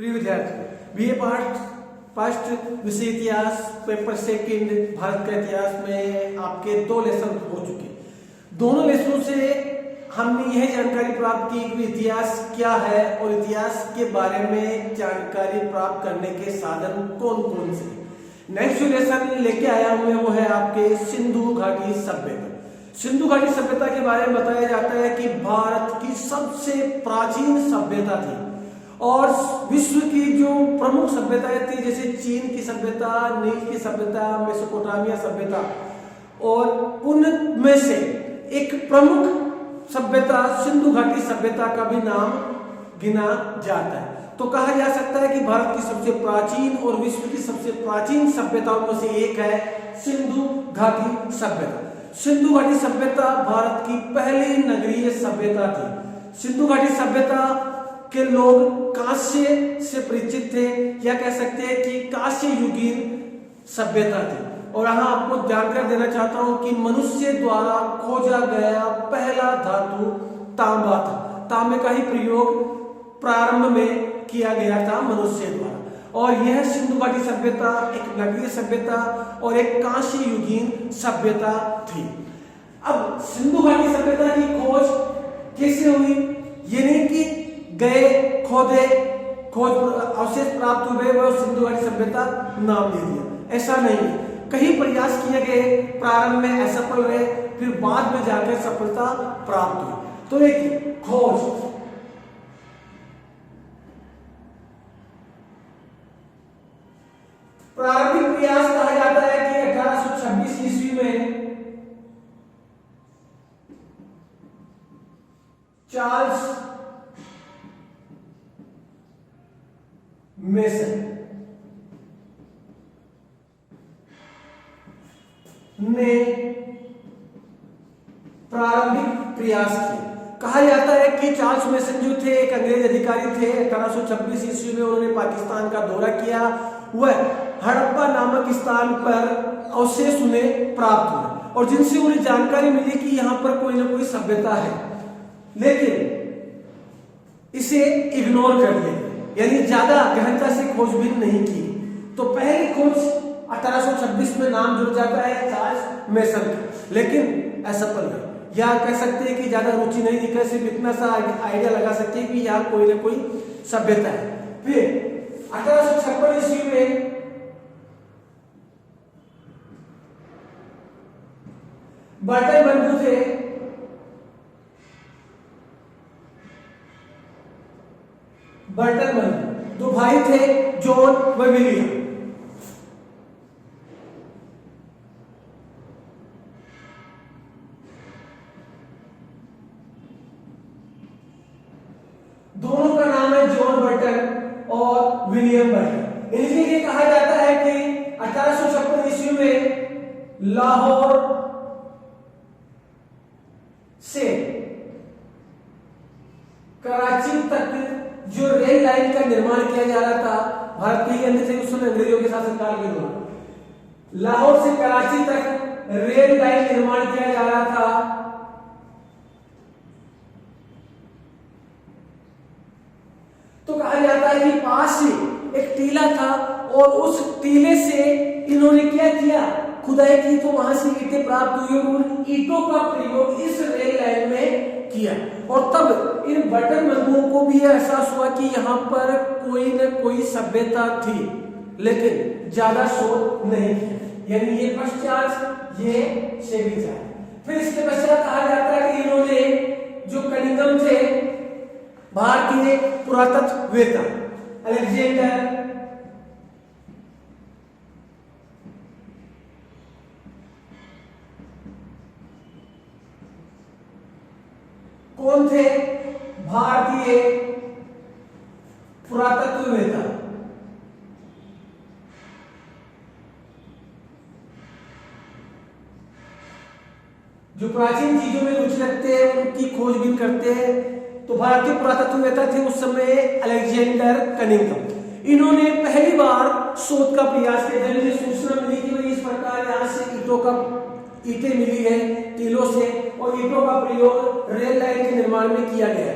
प्रिय विद्यार्थी, BA past विषय इतिहास पेपर सेकंड भारत का इतिहास में आपके 2 लेसन हो चुके। दोनों लेसनों से हमने यह जानकारी प्राप्त की कि इतिहास क्या है और इतिहास के बारे में जानकारी प्राप्त करने के साधन कौन कौन से। नेक्स्ट जो लेसन लेके आया हूं मैं वो है आपके सिंधु घाटी सभ्यता। सिंधु घाटी सभ्यता के बारे में बताया जाता है कि भारत की सबसे प्राचीन सभ्यता थी और विश्व की जो प्रमुख सभ्यताएं थी जैसे चीन की सभ्यता, नील की सभ्यता, मेसोपोटामिया सभ्यता, और उनमें से एक प्रमुख सभ्यता सिंधु घाटी सभ्यता का भी नाम गिना जाता है। तो कहा जा सकता है कि भारत की सबसे प्राचीन और विश्व की सबसे प्राचीन सभ्यताओं में से एक है सिंधु घाटी सभ्यता। सिंधु घाटी सभ्यता भारत की पहली नगरीय सभ्यता थी। सिंधु घाटी सभ्यता के लोग कांस्य से परिचित थे, या कह सकते हैं कि कांस्य युगीन सभ्यता थी। और यहां आपको जानकारी देना चाहता हूं कि मनुष्य द्वारा खोजा गया पहला धातु तांबा था। तांबे का ही प्रयोग प्रारंभ में किया गया था मनुष्य द्वारा, और यह सिंधु घाटी सभ्यता एक नगरीय सभ्यता और एक कांस्य युगीन सभ्यता थी। अब सिंधु घाटी सभ्यता की खोज कैसे हुई? ये नहीं कि गए खोदे खोज अवशेष प्राप्त हुए वह सिंधु घाटी सभ्यता नाम दे दिया, ऐसा नहीं है। कई प्रयास किए गए, प्रारंभ में असफल रहे, फिर बाद में जाकर सफलता प्राप्त हुई। तो एक खोज प्रारंभिक प्रयास कहा जाता है कि 1826 ईस्वी में चार्ल्स मेसन ने प्रारंभिक प्रयास किए। कहा जाता है कि चार्ल्स मेसन जो थे एक अंग्रेज अधिकारी थे। 1826 ईस्वी में उन्होंने पाकिस्तान का दौरा किया। वह हड़प्पा नामक स्थान पर अवशेष उन्हें प्राप्त हुए और जिनसे उन्हें जानकारी मिली कि यहां पर कोई ना कोई सभ्यता है, लेकिन इसे इग्नोर कर दिया, यानी ज्यादा गहनता से खोजबीन नहीं की। तो पहली खोज 1826 में नाम जुड़ जाता है चार्ल्स मेसन का, लेकिन असफल रहे, या कह सकते हैं कि ज्यादा रुचि नहीं दिखा, सिर्फ इतना सा आइडिया लगा सकते हैं कि यहाँ कोई ना कोई सभ्यता है। फिर 1856 ईस्वी में बर्टन बंधु थे, बर्टन बंधु 2 भाई थे, जॉन व विलियम। दोनों का नाम है जॉन बर्टन और विलियम बर्टन। इनके लिए कहा जाता है कि 1856 ईस्वी में लाहौर से कराची तक जो रेल लाइन का निर्माण किया जा रहा था, भारत के ही अंदर से उस समय अंग्रेजों के शासनकाल के दौरान लाहौर से कराची तक रेल लाइन निर्माण किया जा रहा था। तो कहा जाता है कि पास ही एक टीला था और उस टीले से इन्होंने क्या किया, खुदाई की, तो वहां से ईंटें प्राप्त हुई और उन ईंटों का प्रयोग इस रेल लाइन में किया। और तब इन बर्टन बंधुओं को भी यह एहसास हुआ कि यहाँ पर कोई न कोई सभ्यता थी, लेकिन ज्यादा शोध नहीं किया, यानी ये पश्चात ये सेविंग है। फिर इसके पश्चात कहा जाता है कि इन्होंने जो कनिंगम थे भारतीय पुरातत्ववेत्ता अलेक्जेंडर कौन थे? भारतीय पुरातत्ववेत्ता जो प्राचीन चीजों में रुचि रखते हैं, उनकी खोजबीन करते हैं। तो भारतीय पुरातत्ववेत्ता थे उस समय अलेक्जेंडर कनिंगम। इन्होंने पहली बार शोध का प्रयास किया। जब सूचना मिली कि भाई इस प्रकार यहाँ से ईंटें मिली है टीलों से और ईंटों का प्रयोग रेल लाइन के निर्माण में किया गया,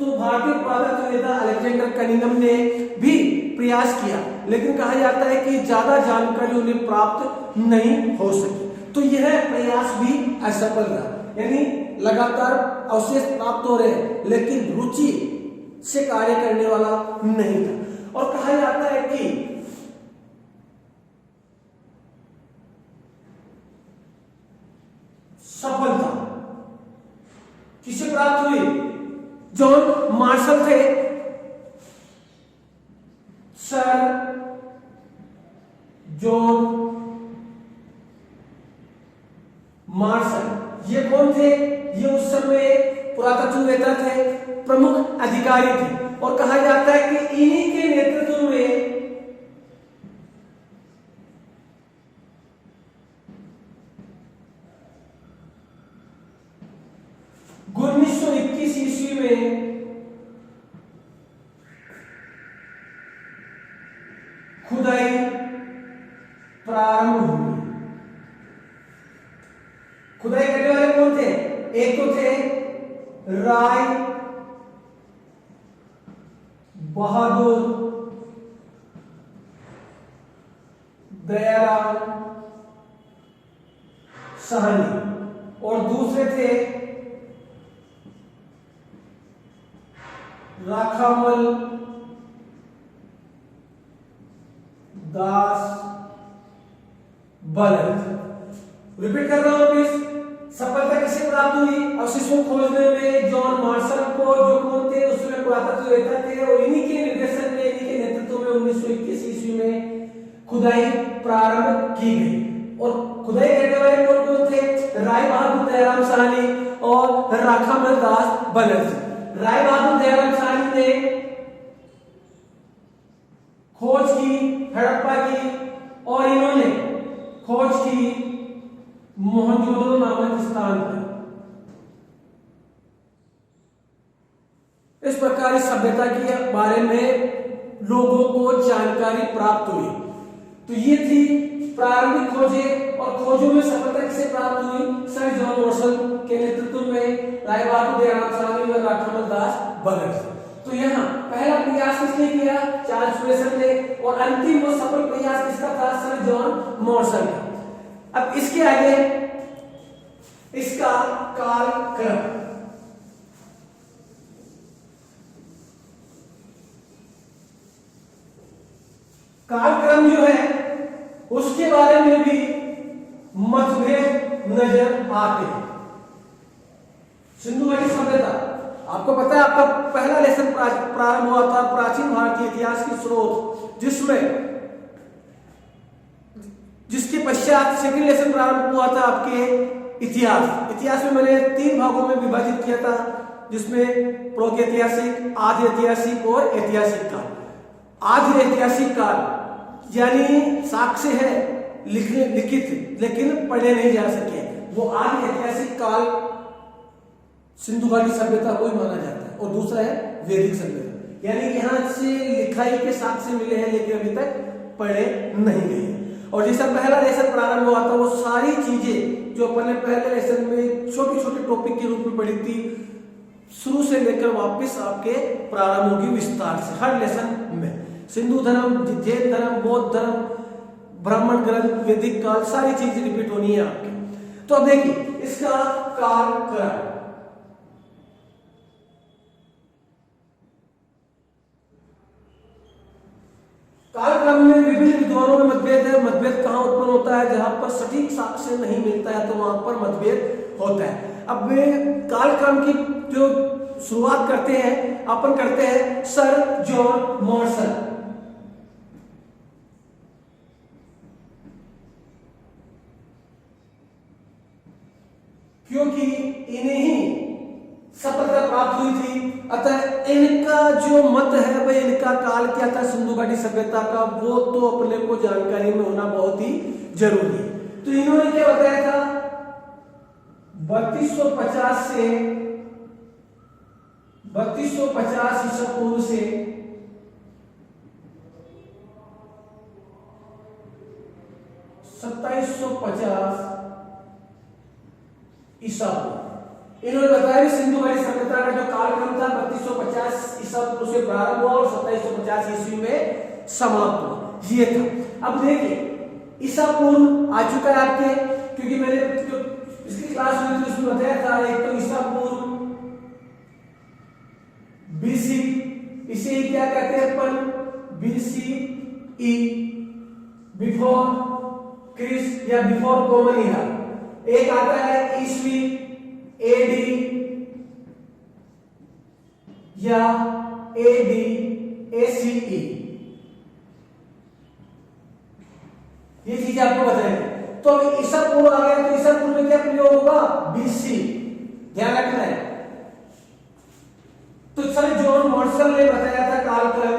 तो भारतीय पुरातत्ववेत्ता अलेक्जेंडर कनिंघम ने भी प्रयास किया, लेकिन कहा जाता है कि ज्यादा जानकारी उन्हें प्राप्त नहीं हो सकी। तो यह प्रयास भी असफल रहा, यानी लगातार अवशेष प्राप्त हो रहे लेकिन रुचि से कार्य करने वाला नहीं था। और कहा जाता है कि सफलता किसे प्राप्त हुई? जॉन मार्शल थे, सर जॉन मार्शल। ये कौन थे? ये उस समय पुरातत्ववेत्ता थे, प्रमुख अधिकारी थे, और कहा जाता है कि इन्हीं के नेतृत्व में 1921 ईस्वी में खुदाई प्रारंभ हुई। खुदाई करने वाले कौन थे? एक तो थे राय बहादुर दयाराम साहनी, और दूसरे थे राखामल दास बलद। रिपीट कर रहा हूं प्लीज। सफलता किसे प्राप्त हुई? अवशेषों खोजने में जॉन मार्शल को, जो कौन थे? उसमें पुरातत्ववेत्ता थे, और इन्हीं के निर्देशन में, इन्हीं के नेतृत्व में 1921 ईस्वी में खुदाई प्रारंभ की गई। और खुदाई करने वाले कौन कौन थे? राय बहादुर दयाराम साहनी और राखामल दास बनर्जी। राय बहादुर दयाराम साहनी ने खोज की हड़प्पा की, और इन्होंने खोज की मोहनजोदड़ो नामक स्थान पर। इस प्रकार इस सभ्यता के बारे में लोगों को जानकारी प्राप्त हुई। तो ये थी प्रारंभिक खोजें, और खोजों में सफलता किसे प्राप्त हुई? सर जॉन मार्शल के नेतृत्व में, राय बहादुर दयाराम साहनी और राखामल दास बनर्जी। तो यहाँ पहला प्रयास किसने किया? चार्ल्स फ्रेजर ने, और अंतिम और सफल प्रयास किसका था? सर जॉन मार्शल का। अब इसके आगे इसका कालक्रम, कालक्रम जो है उसके बारे में भी मतभेद नजर आते हैं। सिंधु घाटी सभ्यता, आपको पता है, आपका पहला लेसन प्रारंभ हुआ था प्राचीन भारतीय इतिहास के स्रोत, जिसके पश्चात सेकंड लेसन प्रारंभ हुआ था आपके इतिहास। इतिहास में मैंने 3 भागों में विभाजित किया था, जिसमें प्रागैतिहासिक, आधि ऐतिहासिक और ऐतिहासिक काल। आधि ऐतिहासिक काल यानी साक्ष्य है लिखित लेकिन पढ़े नहीं जा सके, वो आधि ऐतिहासिक काल सिंधु घाटी सभ्यता को ही माना जाता है। और दूसरा है वैदिक सभ्यता, यानी यहां से लिखाई के साक्ष्य मिले हैं लेकिन अभी तक पढ़े नहीं गए। और जैसा पहला लेसन प्रारंभ हुआ था, वो सारी चीजें जो अपन ने पहले लेसन में छोटे छोटे टॉपिक के रूप में पढ़ी थी, शुरू से लेकर वापस आपके प्रारंभ होगी विस्तार से हर लेसन में। सिंधु धर्म, जैन धर्म, बौद्ध धर्म, ब्राह्मण ग्रंथ, वैदिक काल, सारी चीजें रिपीट होनी है आपके। तो अब देखिए इसका कालक्रम। कालक्रम में विभिन्न विद्वानों में मतभेद है। मतभेद कहां उत्पन्न होता है? जहां पर सटीक साक्ष्य नहीं मिलता है तो वहां पर मतभेद होता है। अब वे कालक्रम की जो शुरुआत करते हैं, अपन करते हैं सर जॉन मार्शल। क्योंकि इन्हें ही सफलता प्राप्त हुई थी, अतः इनका जो मत है वह इनका काल क्या था सिंधु घाटी सभ्यता का, वो तो अपने को जानकारी में होना बहुत ही जरूरी है। तो इन्होंने क्या बताया था? 3250 से 3250 ईसा पूर्व से 2750 ईसा पूर्व, इन्होंने बताया सिंधु घाटी सभ्यता का जो कालक्रम था 3250 ईसा पूर्व से प्रारंभ हुआ और 2750 ईस्वी में समाप्त हुआ, ये था। अब देखिए ईसा पूर्व आ चुका है आपके, क्योंकि मैंने जो इसकी क्लास हुई थी उसमें बताया था, एक तो ईसा पूर्व बीसी, इसे क्या कहते हैं अपन, बीसी ई, बिफोर क्रिस्ट या बिफोर कॉमन ईरा। एक आता है ईस्वी एडी या एडी एसीई, ये चीज आपको बताएंगे। तो अभी ईसा पूर्व आ गया, तो ईसा पूर्व में क्या प्रयोग होगा, बीसी, ध्यान रखना है। तो सर जॉन मॉर्सल ने बताया था कालक्रम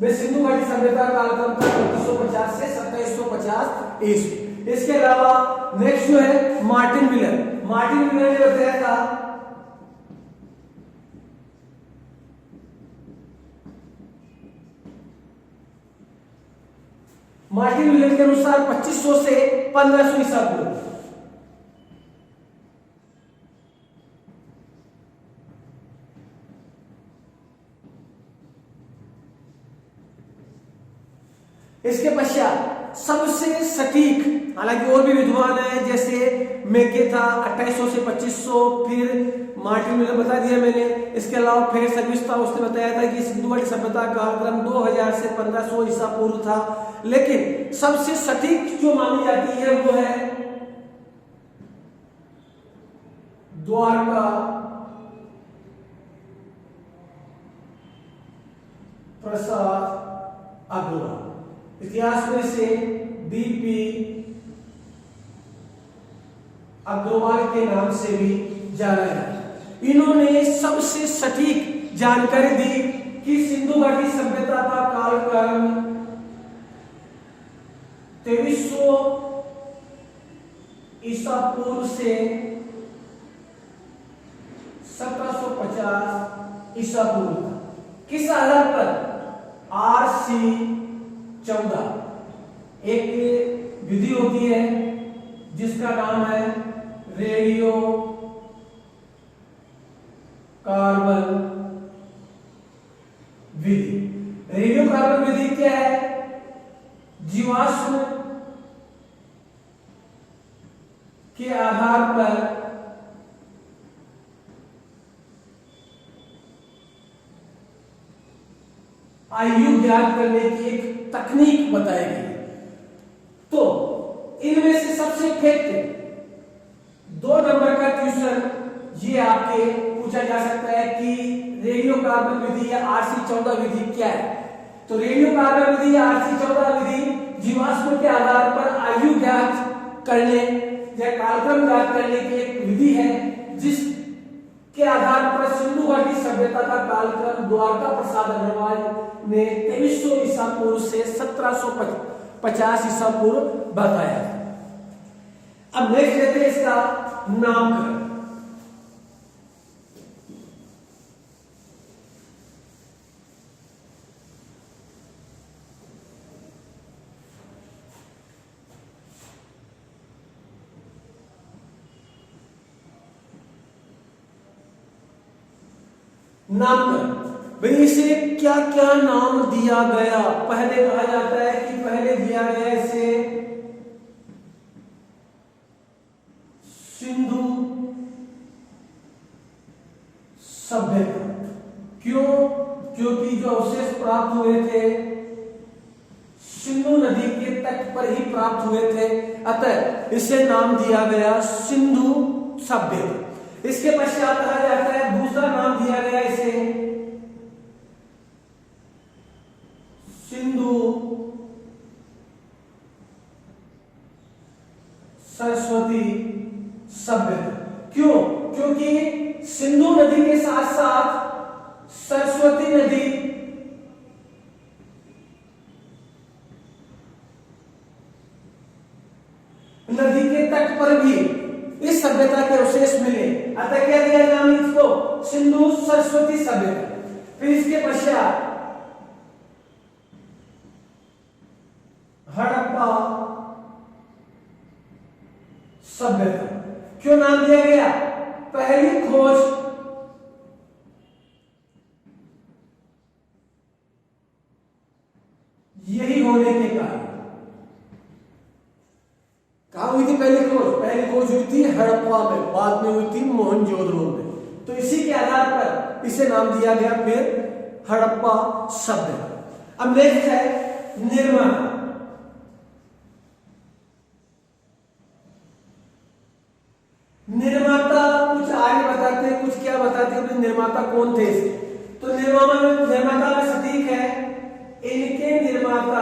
में सिंधु घाटी सभ्यता कालक्रम था 3250 से 2750 ईस्वी। इसके अलावा नेक्स्ट जो है मार्टिन मिलर, मार्टिन मिलर ने बताया था मार्टिन मिलर के अनुसार 2500 से 1500 ईसा पूर्व। इसके पश्चात सबसे सटीक, हालांकि और भी विद्वान है जैसे मेके था 2800 से 2500, फिर मार्टिन मिलर बता दिया मैंने। इसके अलावा फेयर सर्विस था, उसने बताया था कि सिंधु घाटी सभ्यता का कालक्रम 2000 से 1500 ईसा पूर्व था। लेकिन सबसे सटीक जो मानी जाती है वो है द्वारका प्रसाद अग्रवाल, इतिहास में से बीपी अग्रवाल के नाम से भी जाना जाता। इन्होंने सबसे सटीक जानकारी दी कि सिंधु घाटी सभ्यता का कालक्रम 2300 ईसा पूर्व से 1750 ईसा पूर्व था। किस आधार पर, आरसी 14 एक विधि होती है जिसका नाम है रेडियो कार्बन विधि। रेडियो कार्बन विधि क्या है, जीवाश्म के आधार पर आयु ज्ञात करने की एक तकनीक बताई गई। तो इनमें से सबसे इफेक्टिव 2 नंबर का क्वेश्चन ये आपके पूछा जा सकता है कि रेडियो कार्बन विधि या आरसी 14 विधि क्या है। तो रेडियो कार्बन विधि या आरसी 14 विधि जीवाश्म के आधार पर आयु ज्ञात करने या कालक्रम ज्ञात करने की एक विधि है, जिसके आधार पर सिंधु घाटी सभ्यता का कालक्रम द्वारका प्रसाद अग्रवाल ने 2300 ईसा पूर्व से 1750 ईसा पूर्व बताया। अब नेक्स्ट लेते हैं इसका नामकरण। नामकरण भाई, इसे क्या क्या नाम दिया गया। पहले कहा जाता है कि पहले दिया गया इसे सिंधु सभ्यता। क्यों, क्योंकि जो अवशेष प्राप्त हुए थे सिंधु नदी के तट पर ही प्राप्त हुए थे, अतः इसे नाम दिया गया सिंधु सभ्यता। इसके पश्चात कहा जाता है, दूसरा नाम दिया गया इसे सिंधु सरस्वती सभ्यता। क्यों, क्योंकि सिंधु नदी के साथ साथ सरस्वती नदी के तट पर भी इस सभ्यता के अवशेष मिले, अतः क्या दिया नाम इसको, सिंधु सरस्वती सभ्यता। फिर इसके पश्चात हड़प्पा सभ्यता। क्यों नाम दिया गया, पहली यही होने के कारण कहा हुई थी पहली खोज? पहली खोज हुई थी हड़प्पा में, बाद में हुई थी मोहनजोदड़ो में। तो इसी के आधार पर इसे नाम दिया गया फिर हड़प्पा सभ्यता। अब नेक्स्ट है निर्माण। निर्माता कुछ आगे बताते हैं, कुछ क्या बताते हैं, निर्माता कौन थे इसके? तो निर्माता में सटीक है, इनके निर्माता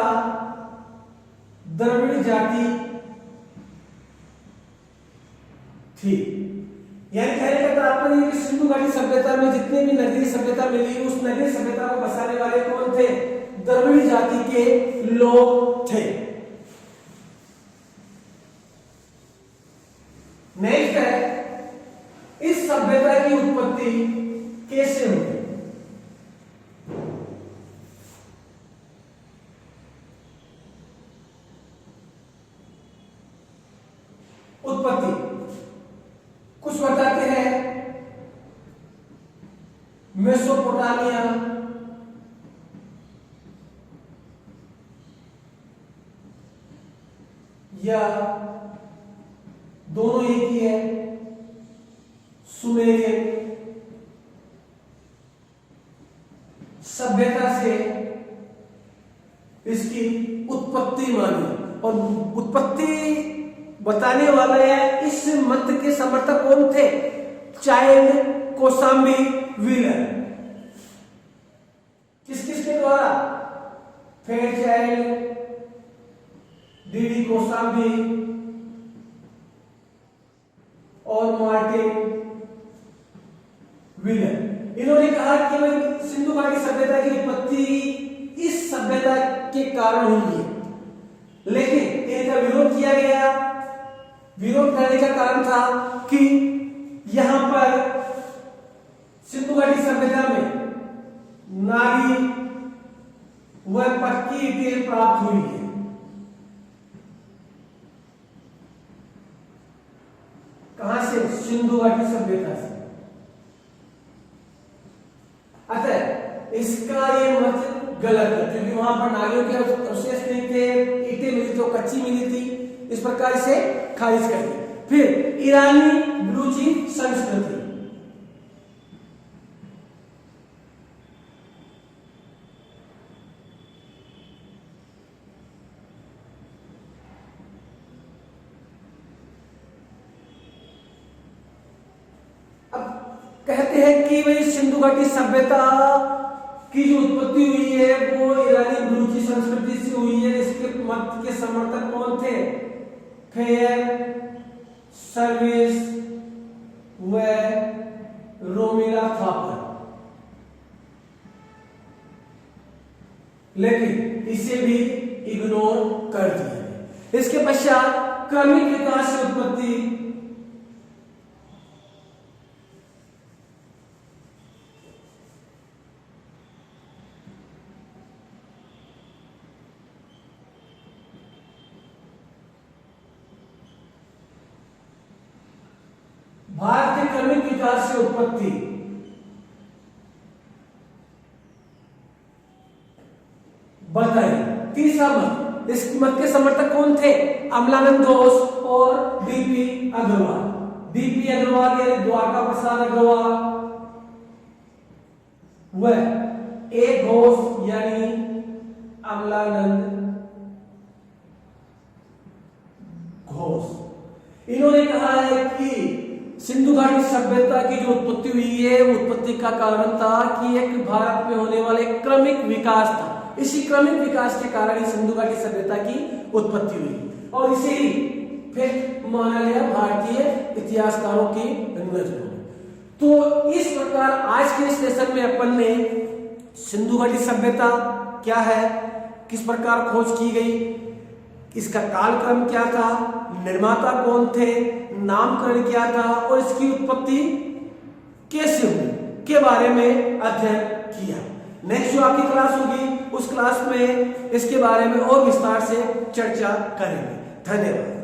द्रविड़ जाति थी। यानी कहने का तात्पर्य कि सिंधु घाटी सभ्यता में जितने भी नगरीय सभ्यता मिली, उस नगरीय सभ्यता को बसाने वाले कौन थे? द्रविड़ जाति के लोग थे। नेक्स्ट है, इस सभ्यता की उत्पत्ति कैसे हुई? उत्पत्ति कुछ बताते हैं मेसोपोटामिया, या दोनों एक ही है, सुमेरियन सभ्यता से इसकी उत्पत्ति मानी। और उत्पत्ति बताने वाले हैं, इस मत के समर्थक कौन थे? Child, Kosambi, wheeler. किस किस के द्वारा? फेयरचाइल्ड, डीडी कोसाम्बी और मार्टिन व्हीलर। इन्होंने कहा कि भाई सिंधु घाटी सभ्यता की उत्पत्ति इस सभ्यता के कारण हुई है, लेकिन इनका विरोध किया गया। विरोध करने का कारण था कि यहां पर सिंधु घाटी सभ्यता में नारी व पक्की ईंटें प्राप्त हुई है। कहां से? सिंधु घाटी सभ्यता से। अतः इसका ये मत गलत है, क्योंकि वहां पर नारियों के अवशेष नहीं थे, ईंटें मिली तो कच्ची मिली थी। इस प्रकार से खारिज कर दिया। फिर ईरानी बलूची संस्कृति। अब कहते हैं कि भाई सिंधु घाटी सभ्यता की जो उत्पत्ति हुई है वो ईरानी बलूची संस्कृति से हुई है। इसके मत के समर्थक कौन थे? फेयर सर्विस व रोमिला थापर। लेकिन इसे भी इग्नोर कर दिया। इसके पश्चात क्रमिक विकास की उत्पत्ति भारत के क्रमिक विकास से उत्पत्ति बताई। तीसरा मत, इस मत के समर्थक कौन थे? अमलानंद घोष और डीपी अग्रवाल। डीपी अग्रवाल यानी द्वारका प्रसाद अग्रवाल व ए घोष यानी अमलानंद घोष। इन्होंने कहा है कि सिंधु घाटी सभ्यता की जो उत्पत्ति हुई है, उत्पत्ति का कारण था कि एक भारत में होने वाले क्रमिक विकास था। इसी क्रमिक विकास के कारण ही सिंधु घाटी सभ्यता की उत्पत्ति हुई और इसे ही फिर माना गया भारतीय इतिहासकारों की रचना। तो इस प्रकार आज के इस लेसन में अपन ने सिंधु घाटी सभ्यता क्या है, किस प्रकार खोज की गई, इसका कालक्रम क्या था, निर्माता कौन थे, नामकरण क्या था और इसकी उत्पत्ति कैसे हुई के बारे में अध्ययन किया। नेक्स्ट जो आपकी क्लास होगी उस क्लास में इसके बारे में और विस्तार से चर्चा करेंगे। धन्यवाद।